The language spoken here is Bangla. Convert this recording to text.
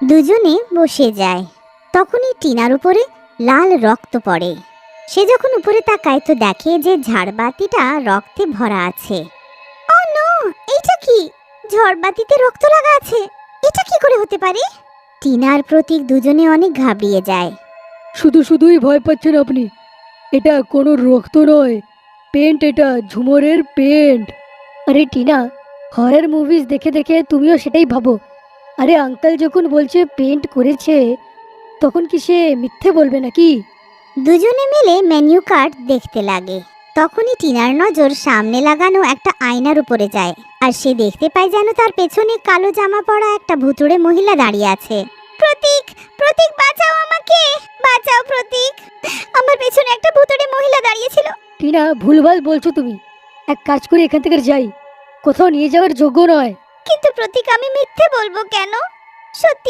দুজনে বসে যায়। তখনই টিনার উপরে লাল রক্ত পড়ে। সে যখন উপরে তাকায় তো দেখে যে ঝাড়বাতিটা রক্তে ভরা আছে। ও নো, এটা কি? ঝাড়বাতিতে রক্ত লাগা আছে, এটা কি করে হতে পারে? টিনার প্রতীক দুজনে অনেক ঘাবড়িয়ে যায়। শুধুই ভয় পাচ্ছেন আপনি। এটা কোনো রক্ত নয়, পেন্ট, এটা ঝুমরের পেন্ট। আরে টিনা, হরর মুভিজ দেখে দেখে তুমিও সেটাই ভাবো। আরে আঙ্কেল যখন বলছে পেন্ট করেছে, তখন কি সে মিথ্যে বলবে নাকি? দুজনে মিলে মেনু কার্ড দেখতে লাগে। তখনই টিনার নজর সামনে লাগানো একটা আয়নার উপরে যায়, আর সে দেখতে পায় যেন তার পেছনে কালো জামা পরা একটা ভুতুড়ে মহিলা দাঁড়িয়ে আছে। প্রতীক, প্রতীক বাঁচাও আমাকে, বাঁচাও প্রতীক, আমার পেছনে একটা ভুতুড়ে মহিলা দাঁড়িয়ে ছিল। টিনা, ভুলভাল বলছো তুমি। এক কাজ করে এখান থেকে যাই, কোথাও নিয়ে যাওয়ার যোগ্য নয়। কিন্তু প্রতীক, আমি মিথ্যে বলবো কেন? সত্যি